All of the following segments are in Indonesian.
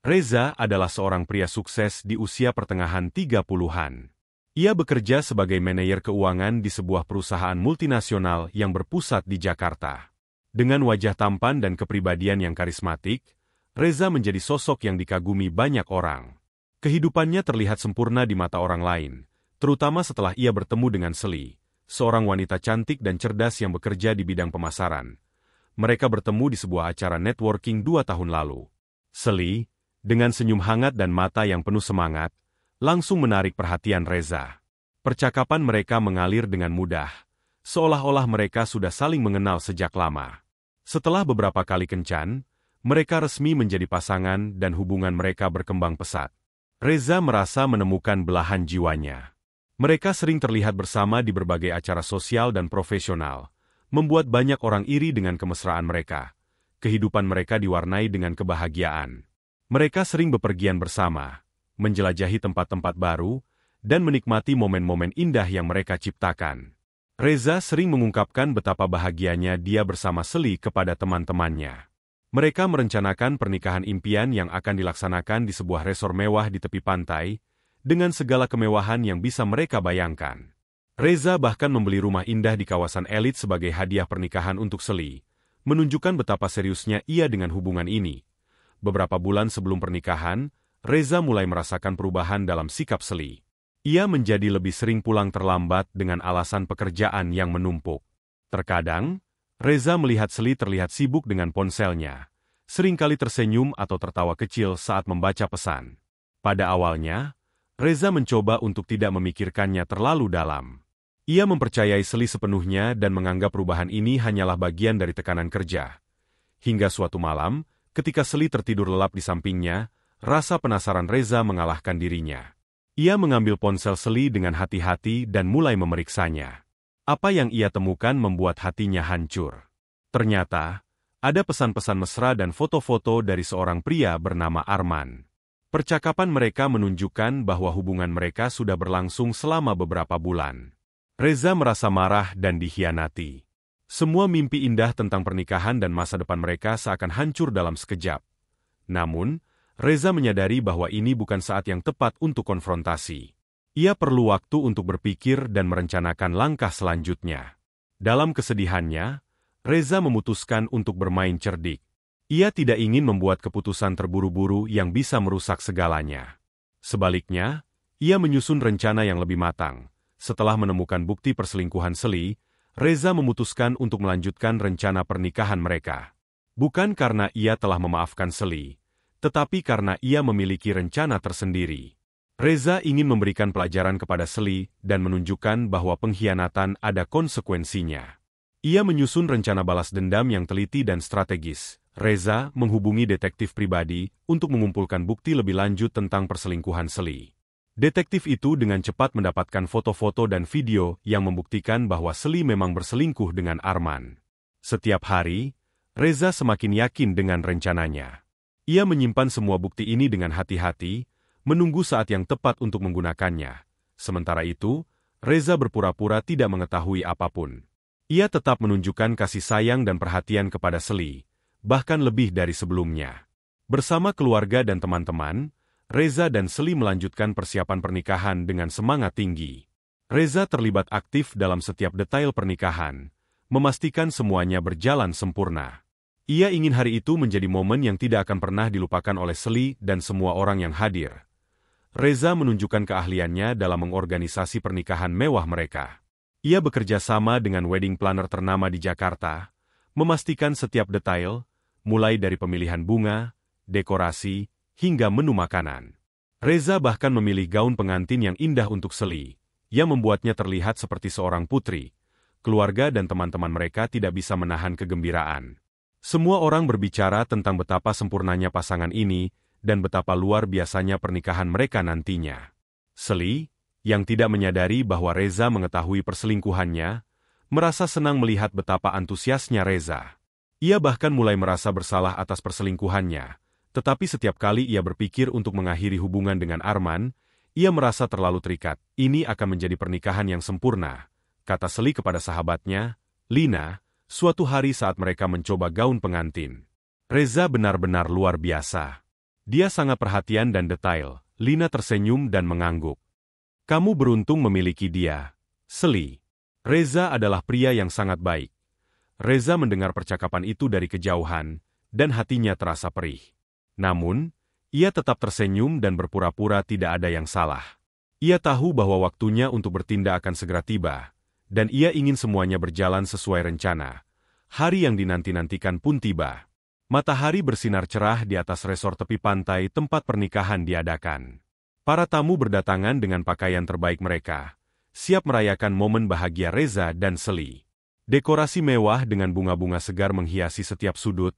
Reza adalah seorang pria sukses di usia pertengahan 30-an. Ia bekerja sebagai manajer keuangan di sebuah perusahaan multinasional yang berpusat di Jakarta. Dengan wajah tampan dan kepribadian yang karismatik, Reza menjadi sosok yang dikagumi banyak orang. Kehidupannya terlihat sempurna di mata orang lain, terutama setelah ia bertemu dengan Seli, seorang wanita cantik dan cerdas yang bekerja di bidang pemasaran. Mereka bertemu di sebuah acara networking 2 tahun lalu. Seli, dengan senyum hangat dan mata yang penuh semangat, langsung menarik perhatian Reza. Percakapan mereka mengalir dengan mudah, seolah-olah mereka sudah saling mengenal sejak lama. Setelah beberapa kali kencan, mereka resmi menjadi pasangan dan hubungan mereka berkembang pesat. Reza merasa menemukan belahan jiwanya. Mereka sering terlihat bersama di berbagai acara sosial dan profesional, membuat banyak orang iri dengan kemesraan mereka. Kehidupan mereka diwarnai dengan kebahagiaan. Mereka sering bepergian bersama, menjelajahi tempat-tempat baru, dan menikmati momen-momen indah yang mereka ciptakan. Reza sering mengungkapkan betapa bahagianya dia bersama Seli kepada teman-temannya. Mereka merencanakan pernikahan impian yang akan dilaksanakan di sebuah resor mewah di tepi pantai, dengan segala kemewahan yang bisa mereka bayangkan. Reza bahkan membeli rumah indah di kawasan elit sebagai hadiah pernikahan untuk Seli, menunjukkan betapa seriusnya ia dengan hubungan ini. Beberapa bulan sebelum pernikahan, Reza mulai merasakan perubahan dalam sikap Seli. Ia menjadi lebih sering pulang terlambat dengan alasan pekerjaan yang menumpuk. Terkadang, Reza melihat Seli terlihat sibuk dengan ponselnya, seringkali tersenyum atau tertawa kecil saat membaca pesan. Pada awalnya, Reza mencoba untuk tidak memikirkannya terlalu dalam. Ia mempercayai Seli sepenuhnya dan menganggap perubahan ini hanyalah bagian dari tekanan kerja. Hingga suatu malam, ketika Seli tertidur lelap di sampingnya, rasa penasaran Reza mengalahkan dirinya. Ia mengambil ponsel Seli dengan hati-hati dan mulai memeriksanya. Apa yang ia temukan membuat hatinya hancur. Ternyata, ada pesan-pesan mesra dan foto-foto dari seorang pria bernama Arman. Percakapan mereka menunjukkan bahwa hubungan mereka sudah berlangsung selama beberapa bulan. Reza merasa marah dan dikhianati. Semua mimpi indah tentang pernikahan dan masa depan mereka seakan hancur dalam sekejap. Namun, Reza menyadari bahwa ini bukan saat yang tepat untuk konfrontasi. Ia perlu waktu untuk berpikir dan merencanakan langkah selanjutnya. Dalam kesedihannya, Reza memutuskan untuk bermain cerdik. Ia tidak ingin membuat keputusan terburu-buru yang bisa merusak segalanya. Sebaliknya, ia menyusun rencana yang lebih matang. Setelah menemukan bukti perselingkuhan Seli, Reza memutuskan untuk melanjutkan rencana pernikahan mereka. Bukan karena ia telah memaafkan Seli, tetapi karena ia memiliki rencana tersendiri. Reza ingin memberikan pelajaran kepada Seli dan menunjukkan bahwa pengkhianatan ada konsekuensinya. Ia menyusun rencana balas dendam yang teliti dan strategis. Reza menghubungi detektif pribadi untuk mengumpulkan bukti lebih lanjut tentang perselingkuhan Seli. Detektif itu dengan cepat mendapatkan foto-foto dan video yang membuktikan bahwa Seli memang berselingkuh dengan Arman. Setiap hari, Reza semakin yakin dengan rencananya. Ia menyimpan semua bukti ini dengan hati-hati, menunggu saat yang tepat untuk menggunakannya. Sementara itu, Reza berpura-pura tidak mengetahui apapun. Ia tetap menunjukkan kasih sayang dan perhatian kepada Seli, bahkan lebih dari sebelumnya. Bersama keluarga dan teman-teman, Reza dan Seli melanjutkan persiapan pernikahan dengan semangat tinggi. Reza terlibat aktif dalam setiap detail pernikahan, memastikan semuanya berjalan sempurna. Ia ingin hari itu menjadi momen yang tidak akan pernah dilupakan oleh Seli dan semua orang yang hadir. Reza menunjukkan keahliannya dalam mengorganisasi pernikahan mewah mereka. Ia bekerja sama dengan wedding planner ternama di Jakarta, memastikan setiap detail, mulai dari pemilihan bunga, dekorasi, hingga menu makanan. Reza bahkan memilih gaun pengantin yang indah untuk Seli, yang membuatnya terlihat seperti seorang putri. Keluarga dan teman-teman mereka tidak bisa menahan kegembiraan. Semua orang berbicara tentang betapa sempurnanya pasangan ini, dan betapa luar biasanya pernikahan mereka nantinya. Seli, yang tidak menyadari bahwa Reza mengetahui perselingkuhannya, merasa senang melihat betapa antusiasnya Reza. Ia bahkan mulai merasa bersalah atas perselingkuhannya, tetapi setiap kali ia berpikir untuk mengakhiri hubungan dengan Arman, ia merasa terlalu terikat. Ini akan menjadi pernikahan yang sempurna, kata Seli kepada sahabatnya, Lina, suatu hari saat mereka mencoba gaun pengantin. Reza benar-benar luar biasa. Dia sangat perhatian dan detail. Lina tersenyum dan mengangguk. Kamu beruntung memiliki dia, Seli. Reza adalah pria yang sangat baik. Reza mendengar percakapan itu dari kejauhan, dan hatinya terasa perih. Namun, ia tetap tersenyum dan berpura-pura tidak ada yang salah. Ia tahu bahwa waktunya untuk bertindak akan segera tiba, dan ia ingin semuanya berjalan sesuai rencana. Hari yang dinanti-nantikan pun tiba. Matahari bersinar cerah di atas resor tepi pantai tempat pernikahan diadakan. Para tamu berdatangan dengan pakaian terbaik mereka, siap merayakan momen bahagia Reza dan Seli. Dekorasi mewah dengan bunga-bunga segar menghiasi setiap sudut,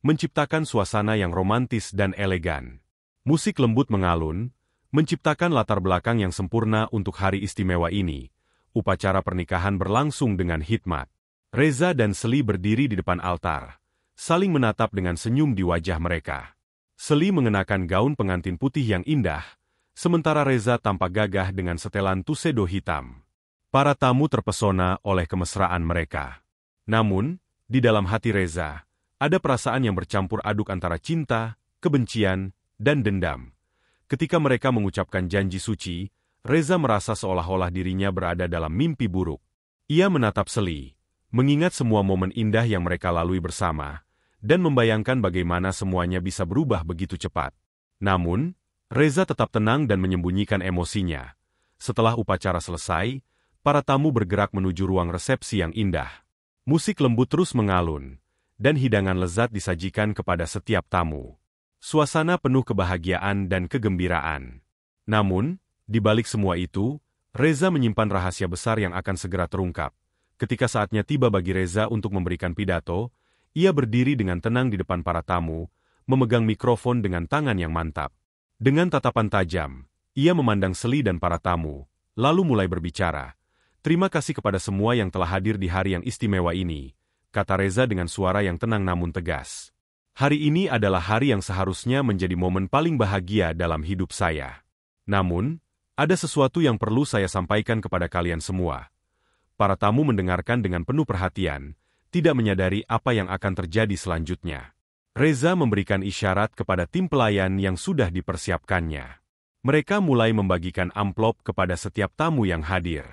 menciptakan suasana yang romantis dan elegan. Musik lembut mengalun, menciptakan latar belakang yang sempurna untuk hari istimewa ini. Upacara pernikahan berlangsung dengan hikmat. Reza dan Seli berdiri di depan altar, saling menatap dengan senyum di wajah mereka. Seli mengenakan gaun pengantin putih yang indah, sementara Reza tampak gagah dengan setelan tuxedo hitam. Para tamu terpesona oleh kemesraan mereka. Namun, di dalam hati Reza, ada perasaan yang bercampur aduk antara cinta, kebencian, dan dendam. Ketika mereka mengucapkan janji suci, Reza merasa seolah-olah dirinya berada dalam mimpi buruk. Ia menatap Seli, mengingat semua momen indah yang mereka lalui bersama, dan membayangkan bagaimana semuanya bisa berubah begitu cepat. Namun, Reza tetap tenang dan menyembunyikan emosinya. Setelah upacara selesai, para tamu bergerak menuju ruang resepsi yang indah. Musik lembut terus mengalun, dan hidangan lezat disajikan kepada setiap tamu. Suasana penuh kebahagiaan dan kegembiraan. Namun, di balik semua itu, Reza menyimpan rahasia besar yang akan segera terungkap. Ketika saatnya tiba bagi Reza untuk memberikan pidato, ia berdiri dengan tenang di depan para tamu, memegang mikrofon dengan tangan yang mantap. Dengan tatapan tajam, ia memandang Seli dan para tamu, lalu mulai berbicara. Terima kasih kepada semua yang telah hadir di hari yang istimewa ini, kata Reza dengan suara yang tenang namun tegas. Hari ini adalah hari yang seharusnya menjadi momen paling bahagia dalam hidup saya. Namun, ada sesuatu yang perlu saya sampaikan kepada kalian semua. Para tamu mendengarkan dengan penuh perhatian, tidak menyadari apa yang akan terjadi selanjutnya. Reza memberikan isyarat kepada tim pelayan yang sudah dipersiapkannya. Mereka mulai membagikan amplop kepada setiap tamu yang hadir.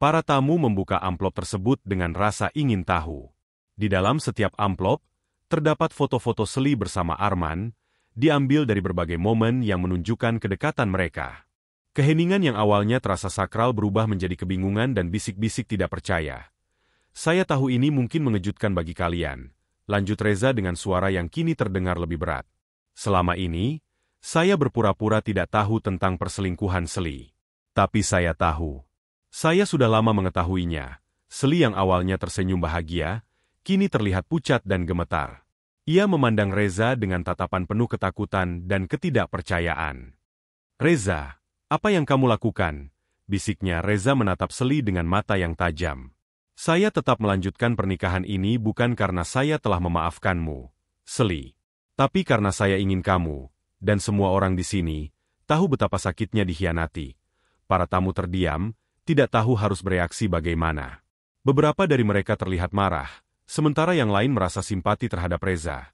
Para tamu membuka amplop tersebut dengan rasa ingin tahu. Di dalam setiap amplop, terdapat foto-foto Seli bersama Arman, diambil dari berbagai momen yang menunjukkan kedekatan mereka. Keheningan yang awalnya terasa sakral berubah menjadi kebingungan dan bisik-bisik tidak percaya. Saya tahu ini mungkin mengejutkan bagi kalian, lanjut Reza dengan suara yang kini terdengar lebih berat. Selama ini, saya berpura-pura tidak tahu tentang perselingkuhan Seli. Tapi saya tahu. Saya sudah lama mengetahuinya. Seli yang awalnya tersenyum bahagia, kini terlihat pucat dan gemetar. Ia memandang Reza dengan tatapan penuh ketakutan dan ketidakpercayaan. Reza, apa yang kamu lakukan? Bisiknya Reza menatap Seli dengan mata yang tajam. Saya tetap melanjutkan pernikahan ini bukan karena saya telah memaafkanmu, Seli. Tapi karena saya ingin kamu, dan semua orang di sini, tahu betapa sakitnya dikhianati. Para tamu terdiam, tidak tahu harus bereaksi bagaimana. Beberapa dari mereka terlihat marah, sementara yang lain merasa simpati terhadap Reza.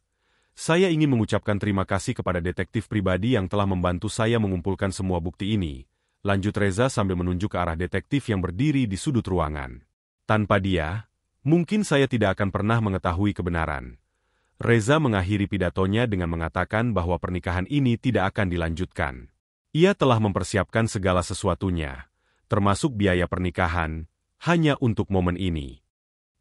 Saya ingin mengucapkan terima kasih kepada detektif pribadi yang telah membantu saya mengumpulkan semua bukti ini, lanjut Reza sambil menunjuk ke arah detektif yang berdiri di sudut ruangan. Tanpa dia, mungkin saya tidak akan pernah mengetahui kebenaran. Reza mengakhiri pidatonya dengan mengatakan bahwa pernikahan ini tidak akan dilanjutkan. Ia telah mempersiapkan segala sesuatunya, termasuk biaya pernikahan, hanya untuk momen ini.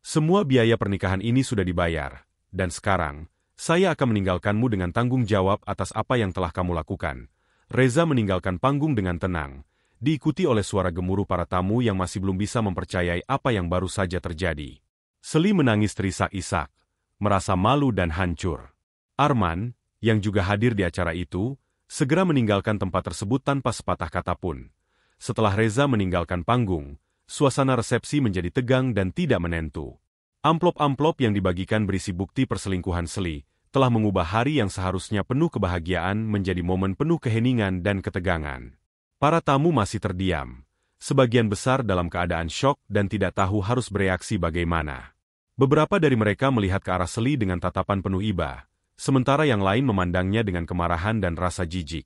Semua biaya pernikahan ini sudah dibayar, dan sekarang, saya akan meninggalkanmu dengan tanggung jawab atas apa yang telah kamu lakukan. Reza meninggalkan panggung dengan tenang, diikuti oleh suara gemuruh para tamu yang masih belum bisa mempercayai apa yang baru saja terjadi. Seli menangis terisak-isak, merasa malu dan hancur. Arman, yang juga hadir di acara itu, segera meninggalkan tempat tersebut tanpa sepatah kata pun. Setelah Reza meninggalkan panggung, suasana resepsi menjadi tegang dan tidak menentu. Amplop-amplop yang dibagikan berisi bukti perselingkuhan Seli, telah mengubah hari yang seharusnya penuh kebahagiaan menjadi momen penuh keheningan dan ketegangan. Para tamu masih terdiam, sebagian besar dalam keadaan syok dan tidak tahu harus bereaksi bagaimana. Beberapa dari mereka melihat ke arah Seli dengan tatapan penuh iba, sementara yang lain memandangnya dengan kemarahan dan rasa jijik.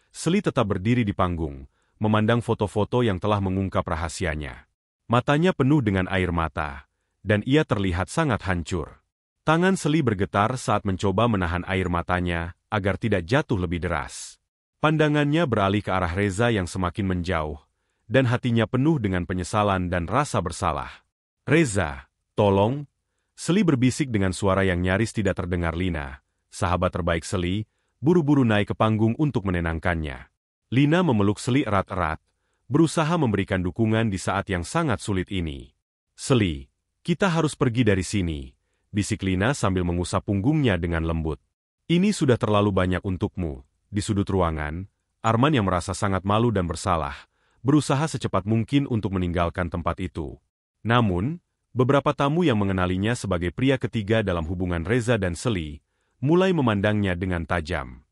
Seli tetap berdiri di panggung, memandang foto-foto yang telah mengungkap rahasianya. Matanya penuh dengan air mata, dan ia terlihat sangat hancur. Tangan Seli bergetar saat mencoba menahan air matanya agar tidak jatuh lebih deras. Pandangannya beralih ke arah Reza yang semakin menjauh, dan hatinya penuh dengan penyesalan dan rasa bersalah. "Reza, tolong!" Seli berbisik dengan suara yang nyaris tidak terdengar. Lina, sahabat terbaik Seli, buru-buru naik ke panggung untuk menenangkannya. Lina memeluk Seli erat-erat, berusaha memberikan dukungan di saat yang sangat sulit ini. "Seli, kita harus pergi dari sini," bisik Lina sambil mengusap punggungnya dengan lembut. "Ini sudah terlalu banyak untukmu." Di sudut ruangan, Arman yang merasa sangat malu dan bersalah, berusaha secepat mungkin untuk meninggalkan tempat itu. Namun, beberapa tamu yang mengenalinya sebagai pria ketiga dalam hubungan Reza dan Seli, mulai memandangnya dengan tajam.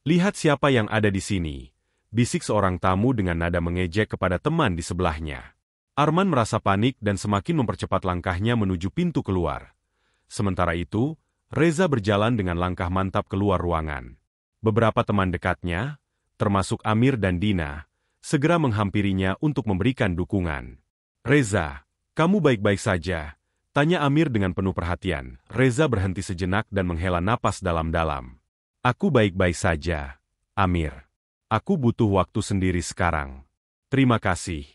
"Lihat siapa yang ada di sini," bisik seorang tamu dengan nada mengejek kepada teman di sebelahnya. Arman merasa panik dan semakin mempercepat langkahnya menuju pintu keluar. Sementara itu, Reza berjalan dengan langkah mantap keluar ruangan. Beberapa teman dekatnya, termasuk Amir dan Dina, segera menghampirinya untuk memberikan dukungan. "Reza, kamu baik-baik saja?" tanya Amir dengan penuh perhatian. Reza berhenti sejenak dan menghela napas dalam-dalam. "Aku baik-baik saja, Amir. Aku butuh waktu sendiri sekarang." "Terima kasih,"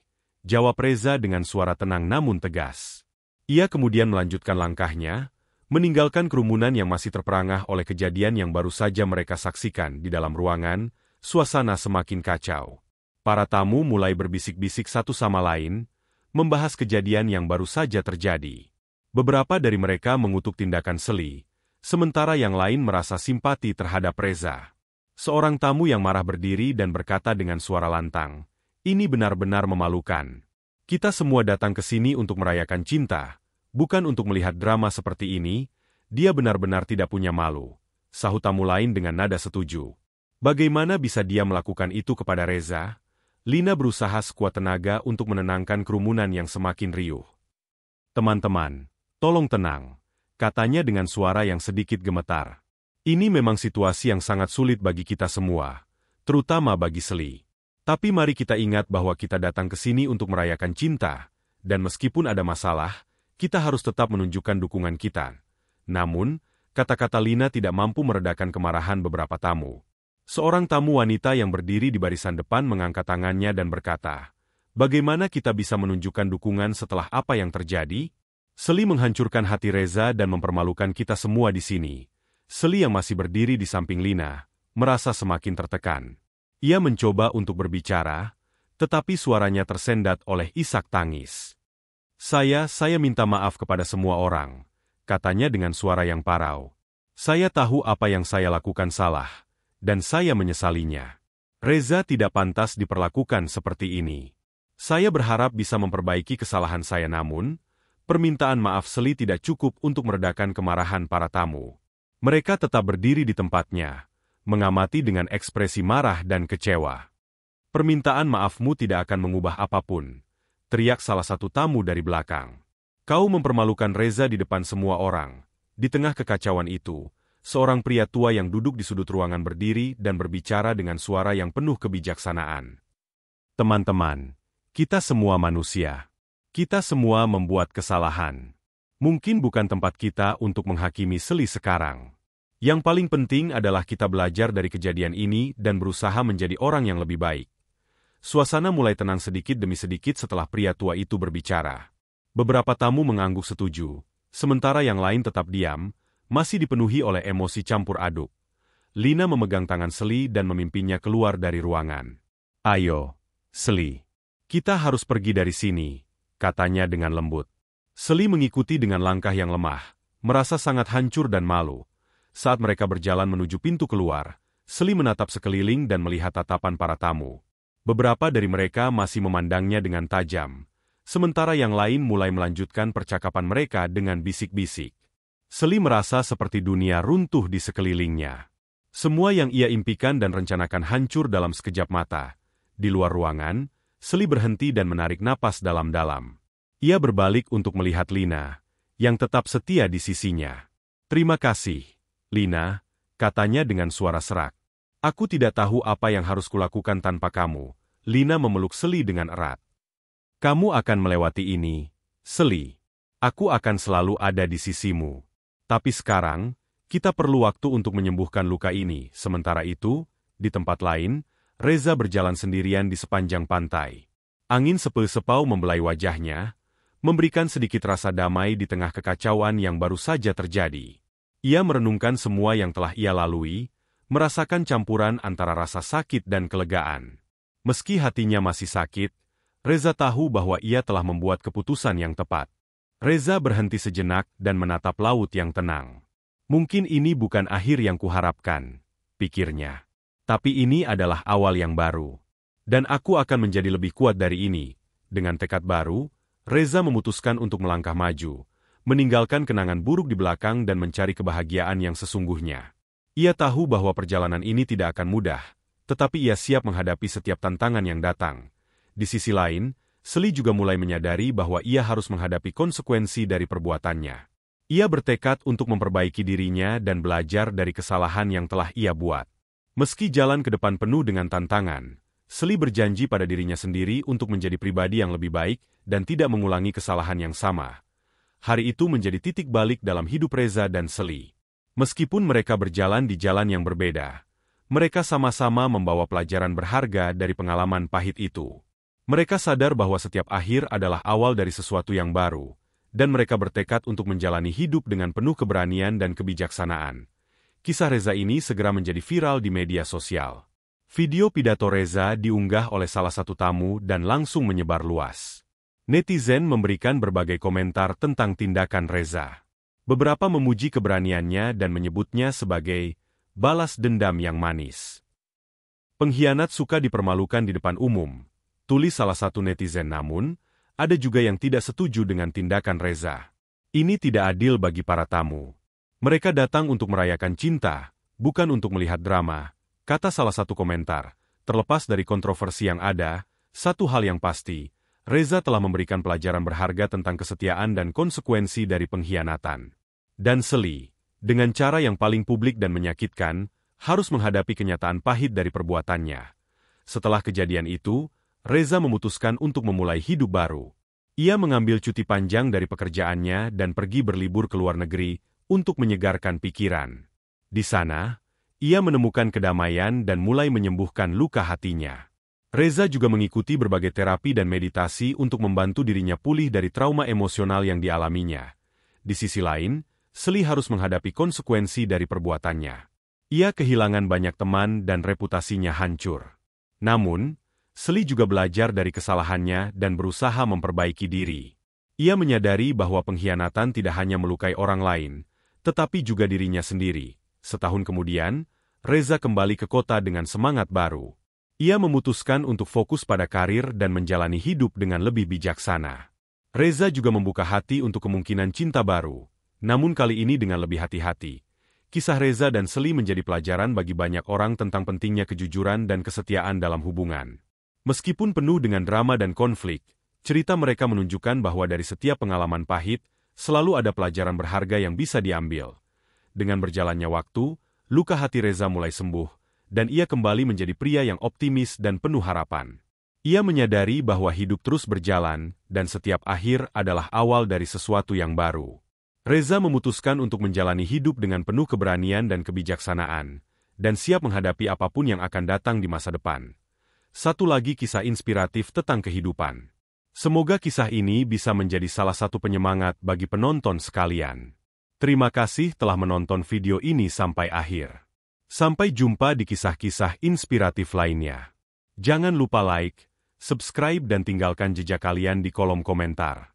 jawab Reza dengan suara tenang namun tegas. Ia kemudian melanjutkan langkahnya, meninggalkan kerumunan yang masih terperangah oleh kejadian yang baru saja mereka saksikan di dalam ruangan. Suasana semakin kacau. Para tamu mulai berbisik-bisik satu sama lain, membahas kejadian yang baru saja terjadi. Beberapa dari mereka mengutuk tindakan Seli, sementara yang lain merasa simpati terhadap Reza. Seorang tamu yang marah berdiri dan berkata dengan suara lantang, "Ini benar-benar memalukan. Kita semua datang ke sini untuk merayakan cinta, bukan untuk melihat drama seperti ini." "Dia benar-benar tidak punya malu," sahut tamu lain dengan nada setuju. "Bagaimana bisa dia melakukan itu kepada Reza?" Lina berusaha sekuat tenaga untuk menenangkan kerumunan yang semakin riuh. "Teman-teman, tolong tenang," katanya dengan suara yang sedikit gemetar. "Ini memang situasi yang sangat sulit bagi kita semua, terutama bagi Seli. Tapi mari kita ingat bahwa kita datang ke sini untuk merayakan cinta, dan meskipun ada masalah, kita harus tetap menunjukkan dukungan kita." Namun, kata-kata Lina tidak mampu meredakan kemarahan beberapa tamu. Seorang tamu wanita yang berdiri di barisan depan mengangkat tangannya dan berkata, "Bagaimana kita bisa menunjukkan dukungan setelah apa yang terjadi? Seli menghancurkan hati Reza dan mempermalukan kita semua di sini." Seli yang masih berdiri di samping Lina, merasa semakin tertekan. Ia mencoba untuk berbicara, tetapi suaranya tersendat oleh isak tangis. Saya minta maaf kepada semua orang," katanya dengan suara yang parau. "Saya tahu apa yang saya lakukan salah, dan saya menyesalinya. Reza tidak pantas diperlakukan seperti ini. Saya berharap bisa memperbaiki kesalahan saya, namun, permintaan maaf Seli tidak cukup untuk meredakan kemarahan para tamu. Mereka tetap berdiri di tempatnya, mengamati dengan ekspresi marah dan kecewa. "Permintaan maafmu tidak akan mengubah apapun," teriak salah satu tamu dari belakang. "Kau mempermalukan Reza di depan semua orang." Di tengah kekacauan itu, seorang pria tua yang duduk di sudut ruangan berdiri dan berbicara dengan suara yang penuh kebijaksanaan. "Teman-teman, kita semua manusia. Kita semua membuat kesalahan. Mungkin bukan tempat kita untuk menghakimi Seli sekarang. Yang paling penting adalah kita belajar dari kejadian ini dan berusaha menjadi orang yang lebih baik." Suasana mulai tenang sedikit demi sedikit setelah pria tua itu berbicara. Beberapa tamu mengangguk setuju, sementara yang lain tetap diam, masih dipenuhi oleh emosi campur aduk. Lina memegang tangan Seli dan memimpinnya keluar dari ruangan. "Ayo, Seli. Kita harus pergi dari sini," katanya dengan lembut. Seli mengikuti dengan langkah yang lemah, merasa sangat hancur dan malu. Saat mereka berjalan menuju pintu keluar, Seli menatap sekeliling dan melihat tatapan para tamu. Beberapa dari mereka masih memandangnya dengan tajam, sementara yang lain mulai melanjutkan percakapan mereka dengan bisik-bisik. Seli merasa seperti dunia runtuh di sekelilingnya. Semua yang ia impikan dan rencanakan hancur dalam sekejap mata. Di luar ruangan, Seli berhenti dan menarik napas dalam-dalam. Ia berbalik untuk melihat Lina, yang tetap setia di sisinya. "Terima kasih, Lina," katanya dengan suara serak. Aku tidak tahu apa yang harus kulakukan tanpa kamu. Lina memeluk Seli dengan erat. Kamu akan melewati ini, Seli. Aku akan selalu ada di sisimu. Tapi sekarang, kita perlu waktu untuk menyembuhkan luka ini. Sementara itu, di tempat lain, Reza berjalan sendirian di sepanjang pantai. Angin sepeu-sepau membelai wajahnya, memberikan sedikit rasa damai di tengah kekacauan yang baru saja terjadi. Ia merenungkan semua yang telah ia lalui, merasakan campuran antara rasa sakit dan kelegaan. Meski hatinya masih sakit, Reza tahu bahwa ia telah membuat keputusan yang tepat. Reza berhenti sejenak dan menatap laut yang tenang. Mungkin ini bukan akhir yang kuharapkan, pikirnya. Tapi ini adalah awal yang baru. Dan aku akan menjadi lebih kuat dari ini. Dengan tekad baru, Reza memutuskan untuk melangkah maju, meninggalkan kenangan buruk di belakang dan mencari kebahagiaan yang sesungguhnya. Ia tahu bahwa perjalanan ini tidak akan mudah, tetapi ia siap menghadapi setiap tantangan yang datang. Di sisi lain, Seli juga mulai menyadari bahwa ia harus menghadapi konsekuensi dari perbuatannya. Ia bertekad untuk memperbaiki dirinya dan belajar dari kesalahan yang telah ia buat. Meski jalan ke depan penuh dengan tantangan, Seli berjanji pada dirinya sendiri untuk menjadi pribadi yang lebih baik dan tidak mengulangi kesalahan yang sama. Hari itu menjadi titik balik dalam hidup Reza dan Seli. Meskipun mereka berjalan di jalan yang berbeda, mereka sama-sama membawa pelajaran berharga dari pengalaman pahit itu. Mereka sadar bahwa setiap akhir adalah awal dari sesuatu yang baru, dan mereka bertekad untuk menjalani hidup dengan penuh keberanian dan kebijaksanaan. Kisah Reza ini segera menjadi viral di media sosial. Video pidato Reza diunggah oleh salah satu tamu dan langsung menyebar luas. Netizen memberikan berbagai komentar tentang tindakan Reza. Beberapa memuji keberaniannya dan menyebutnya sebagai balas dendam yang manis. Pengkhianat suka dipermalukan di depan umum, tulis salah satu netizen. Namun, ada juga yang tidak setuju dengan tindakan Reza. Ini tidak adil bagi para tamu. Mereka datang untuk merayakan cinta, bukan untuk melihat drama, kata salah satu komentar. Terlepas dari kontroversi yang ada, satu hal yang pasti, Reza telah memberikan pelajaran berharga tentang kesetiaan dan konsekuensi dari pengkhianatan. Dan Seli, dengan cara yang paling publik dan menyakitkan, harus menghadapi kenyataan pahit dari perbuatannya. Setelah kejadian itu, Reza memutuskan untuk memulai hidup baru. Ia mengambil cuti panjang dari pekerjaannya dan pergi berlibur ke luar negeri untuk menyegarkan pikiran. Di sana, ia menemukan kedamaian dan mulai menyembuhkan luka hatinya. Reza juga mengikuti berbagai terapi dan meditasi untuk membantu dirinya pulih dari trauma emosional yang dialaminya. Di sisi lain, Seli harus menghadapi konsekuensi dari perbuatannya. Ia kehilangan banyak teman dan reputasinya hancur. Namun, Seli juga belajar dari kesalahannya dan berusaha memperbaiki diri. Ia menyadari bahwa pengkhianatan tidak hanya melukai orang lain, tetapi juga dirinya sendiri. Setahun kemudian, Reza kembali ke kota dengan semangat baru. Ia memutuskan untuk fokus pada karir dan menjalani hidup dengan lebih bijaksana. Reza juga membuka hati untuk kemungkinan cinta baru, namun kali ini dengan lebih hati-hati. Kisah Reza dan Seli menjadi pelajaran bagi banyak orang tentang pentingnya kejujuran dan kesetiaan dalam hubungan. Meskipun penuh dengan drama dan konflik, cerita mereka menunjukkan bahwa dari setiap pengalaman pahit, selalu ada pelajaran berharga yang bisa diambil. Dengan berjalannya waktu, luka hati Reza mulai sembuh, dan ia kembali menjadi pria yang optimis dan penuh harapan. Ia menyadari bahwa hidup terus berjalan, dan setiap akhir adalah awal dari sesuatu yang baru. Reza memutuskan untuk menjalani hidup dengan penuh keberanian dan kebijaksanaan, dan siap menghadapi apapun yang akan datang di masa depan. Satu lagi kisah inspiratif tentang kehidupan. Semoga kisah ini bisa menjadi salah satu penyemangat bagi penonton sekalian. Terima kasih telah menonton video ini sampai akhir. Sampai jumpa di kisah-kisah inspiratif lainnya. Jangan lupa like, subscribe dan tinggalkan jejak kalian di kolom komentar.